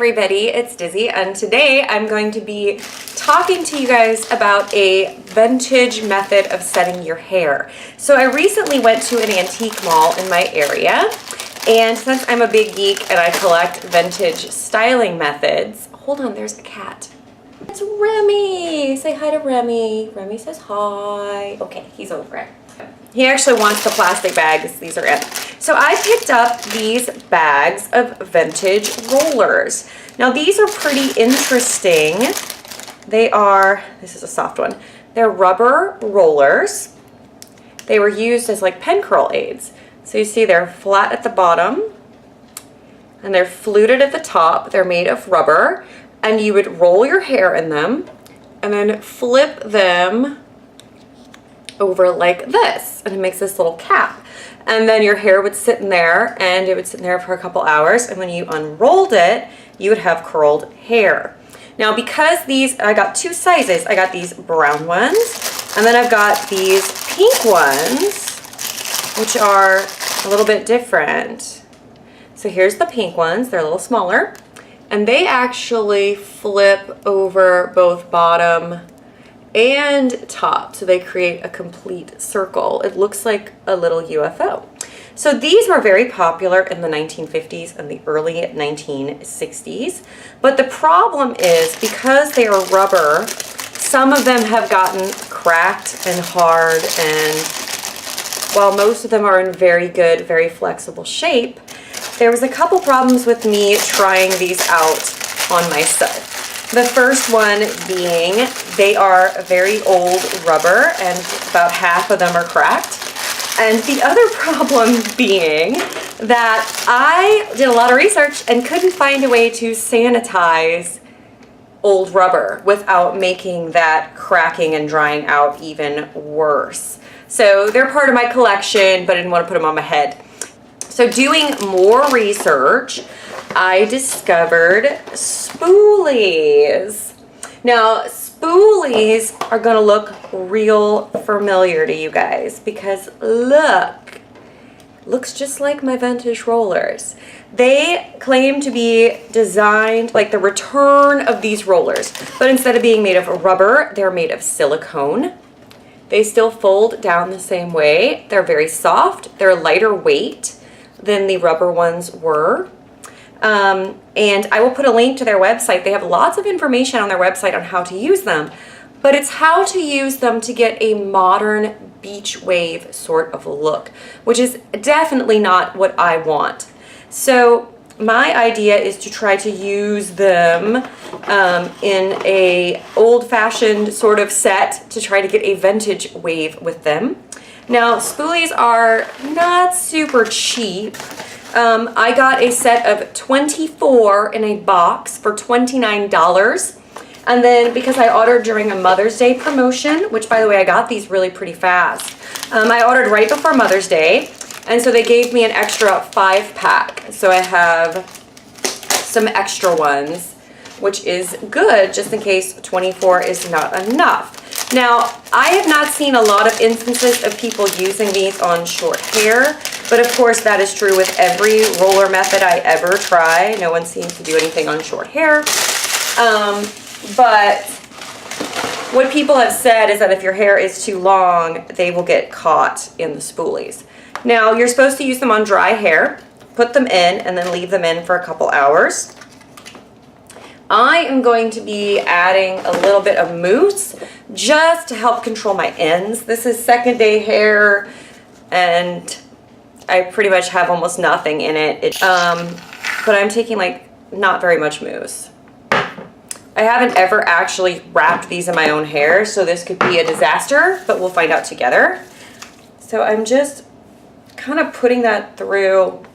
everybody, it's Dizzy, and today I'm going to be talking to you guys about a vintage method of setting your hair. So I recently went to an antique mall in my area, and since I'm a big geek and I collect vintage styling methods, hold on, there's a cat. It's Remy. Say hi to Remy. Remy says hi. Okay, he's over it. He actually wants the plastic bags these are in. So I picked up these bags of vintage rollers. Now these are pretty interesting. This is a soft one. They're rubber rollers. They were used as like pen curl aids. So you see they're flat at the bottom and they're fluted at the top. They're made of rubber, and you would roll your hair in them and then flip them over like this, and it makes this little cap, and then your hair would sit in there, and it would sit in there for a couple hours, and when you unrolled it you would have curled hair. Now because these, I got two sizes. I got these brown ones, and then I've got these pink ones, which are a little bit different. So here's the pink ones. They're a little smaller, and they actually flip over both bottom and top, so they create a complete circle. It looks like a little UFO. So these were very popular in the 1950s and the early 1960s, but the problem is because they are rubber, some of them have gotten cracked and hard, and while most of them are in very good, very flexible shape, there was a couple problems with me trying these out on myself. The first one being they are very old rubber, and about half of them are cracked. And the other problem being that I did a lot of research and couldn't find a way to sanitize old rubber without making that cracking and drying out even worse. So they're part of my collection, but I didn't want to put them on my head. So doing more research, I discovered spoolies. Now, spoolies are gonna look real familiar to you guys because looks just like my vintage rollers. They claim to be designed like the return of these rollers, but instead of being made of rubber, they're made of silicone. They still fold down the same way. They're very soft. They're lighter weight than the rubber ones were. And I will put a link to their website. They have lots of information on their website on how to use them, but it's how to use them to get a modern beach wave sort of look, which is definitely not what I want. So my idea is to try to use them in a old-fashioned sort of set to try to get a vintage wave with them. Now, spoolies are not super cheap. I got a set of 24 in a box for $29. And then because I ordered during a Mother's Day promotion, which by the way, I got these really pretty fast. I ordered right before Mother's Day, and so they gave me an extra 5-pack. So I have some extra ones, which is good just in case 24 is not enough. Now, I have not seen a lot of instances of people using these on short hair, but of course that is true with every roller method I ever try. No one seems to do anything on short hair. But what people have said is that if your hair is too long, they will get caught in the spoolies. Now, you're supposed to use them on dry hair, put them in, and then leave them in for a couple hours. I am going to be adding a little bit of mousse just to help control my ends. This is second day hair, and I pretty much have almost nothing in it. But I'm taking like not very much mousse. I haven't ever actually wrapped these in my own hair, so this could be a disaster, but we'll find out together. So I'm just kind of putting that through,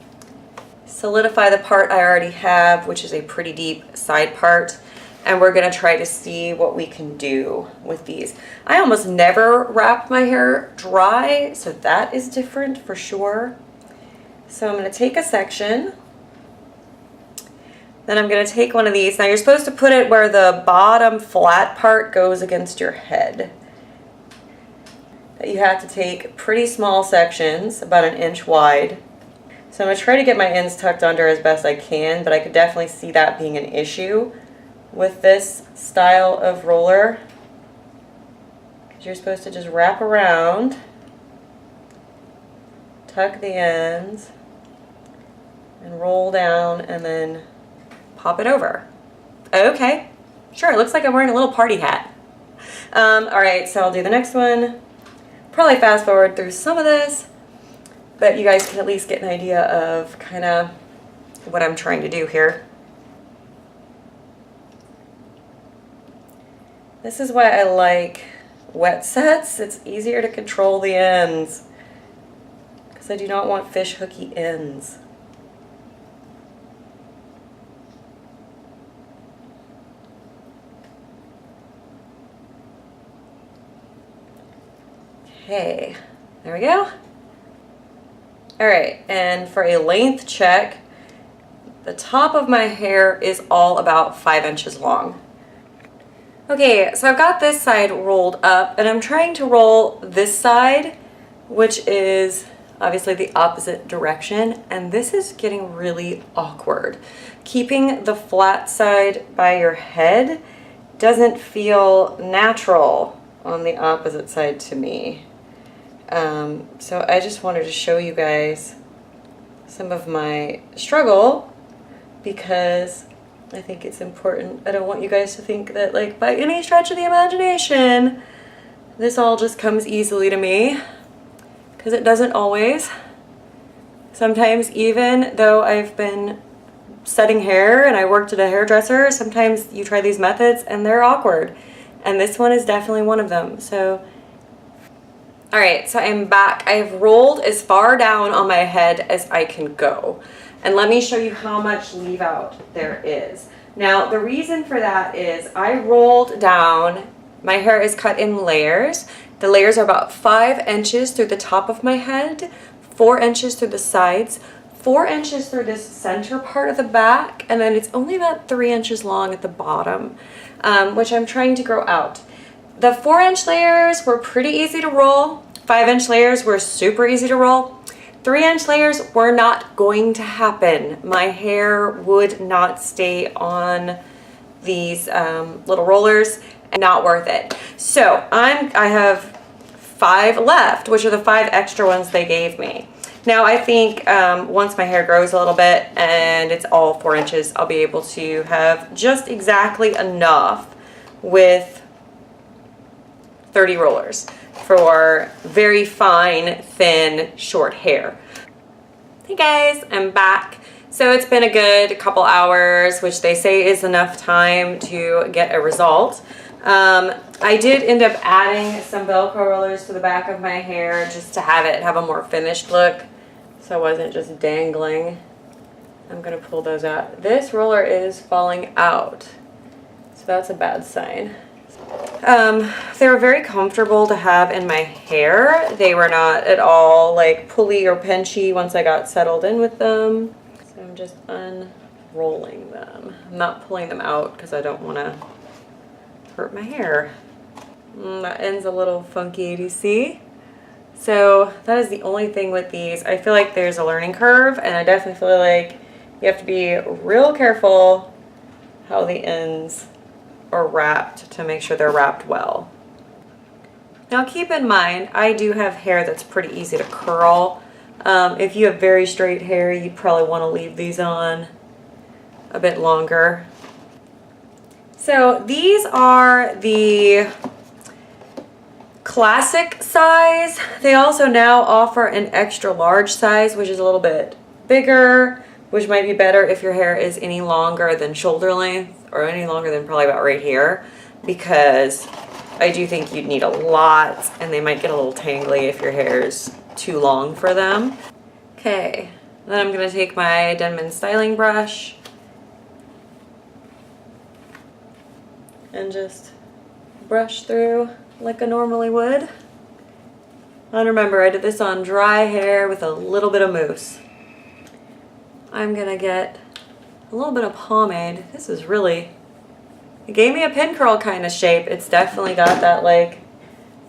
solidify the part I already have, which is a pretty deep side part, and we're gonna try to see what we can do with these. I almost never wrap my hair dry, so that is different for sure. So I'm gonna take a section, then I'm gonna take one of these. Now you're supposed to put it where the bottom flat part goes against your head. You have to take pretty small sections, about 1 inch wide. So I'm going to try to get my ends tucked under as best I can, but I could definitely see that being an issue with this style of roller. Because you're supposed to just wrap around, tuck the ends, and roll down, and then pop it over. Okay, sure, it looks like I'm wearing a little party hat. Alright, so I'll do the next one. Probably fast forward through some of this, but you guys can at least get an idea of kind of what I'm trying to do here. This is why I like wet sets. It's easier to control the ends because I do not want fish hooky ends. Okay, there we go. All right, and for a length check, the top of my hair is all about 5 inches long. Okay, so I've got this side rolled up, and I'm trying to roll this side, which is obviously the opposite direction, and this is getting really awkward. Keeping the flat side by your head doesn't feel natural on the opposite side to me. So I just wanted to show you guys some of my struggle because I think it's important. I don't want you guys to think that, like, by any stretch of the imagination, this all just comes easily to me, because it doesn't always. Sometimes, even though I've been setting hair and I worked at a hairdresser, sometimes you try these methods and they're awkward. And this one is definitely one of them. So, all right, so I'm back. I have rolled as far down on my head as I can go. And let me show you how much leave out there is. Now, the reason for that is I rolled down, my hair is cut in layers. The layers are about 5 inches through the top of my head, 4 inches through the sides, 4 inches through this center part of the back, and then it's only about 3 inches long at the bottom, which I'm trying to grow out. The 4-inch layers were pretty easy to roll. 5-inch layers were super easy to roll. 3-inch layers were not going to happen. My hair would not stay on these little rollers, and not worth it. So I have 5 left, which are the 5 extra ones they gave me. Now I think once my hair grows a little bit and it's all 4 inches, I'll be able to have just exactly enough with 30 rollers for very fine, thin, short hair. Hey guys, I'm back. So it's been a good couple hours, which they say is enough time to get a result. I did end up adding some Velcro rollers to the back of my hair just to have it have a more finished look, so I wasn't just dangling. I'm gonna pull those out. This roller is falling out, so that's a bad sign. They were very comfortable to have in my hair. They were not at all like pulley or pinchy once I got settled in with them. So I'm just unrolling them. I'm not pulling them out because I don't want to hurt my hair. That end's a little funky, do you see? So that is the only thing with these. I feel like there's a learning curve, and I definitely feel like you have to be real careful how the ends are wrapped to make sure they're wrapped well. Now keep in mind, I do have hair that's pretty easy to curl. If you have very straight hair, you'd probably want to leave these on a bit longer. So these are the classic size. They also now offer an extra large size, which is a little bit bigger, which might be better if your hair is any longer than shoulder length or any longer than probably about right here, because I do think you'd need a lot and they might get a little tangly if your hair is too long for them. Okay, then I'm gonna take my Denman styling brush and just brush through like I normally would. And remember, I did this on dry hair with a little bit of mousse. I'm gonna get a little bit of pomade. This is really, it gave me a pin curl kind of shape. It's definitely got that like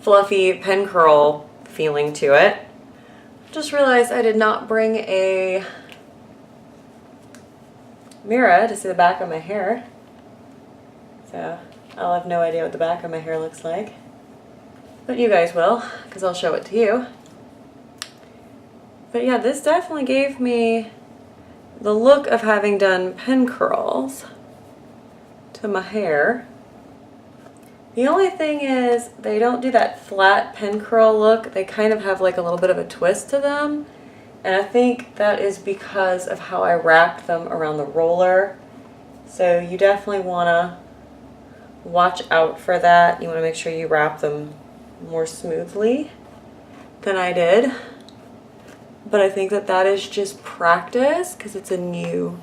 fluffy pin curl feeling to it. Just realized I did not bring a mirror to see the back of my hair. So I'll have no idea what the back of my hair looks like. But you guys will, because I'll show it to you. But yeah, this definitely gave me the look of having done pin curls to my hair. The only thing is they don't do that flat pin curl look. They kind of have like a little bit of a twist to them. And I think that is because of how I wrapped them around the roller. So you definitely want to watch out for that. You want to make sure you wrap them more smoothly than I did. But I think that that is just practice because it's a new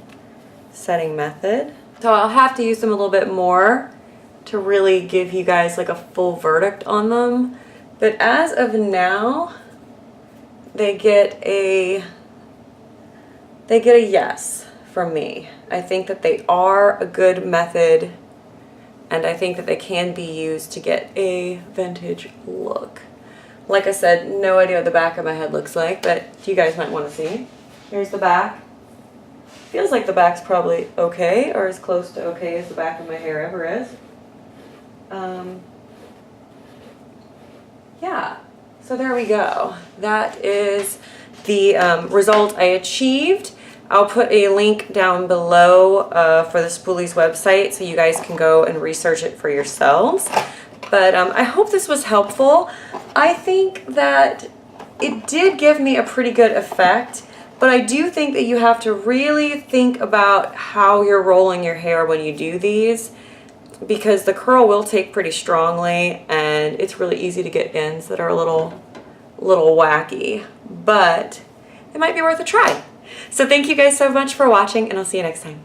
setting method. So I'll have to use them a little bit more to really give you guys like a full verdict on them. But as of now, they get a yes from me. I think that they are a good method, and I think that they can be used to get a vintage look. Like I said, no idea what the back of my head looks like, but you guys might want to see. Here's the back. Feels like the back's probably okay, or as close to okay as the back of my hair ever is. Yeah, so there we go. That is the result I achieved. I'll put a link down below for the Spoolies website so you guys can go and research it for yourselves. But I hope this was helpful. I think that it did give me a pretty good effect, but I do think that you have to really think about how you're rolling your hair when you do these, because the curl will take pretty strongly and it's really easy to get ends that are a little wacky, but it might be worth a try. So thank you guys so much for watching, and I'll see you next time.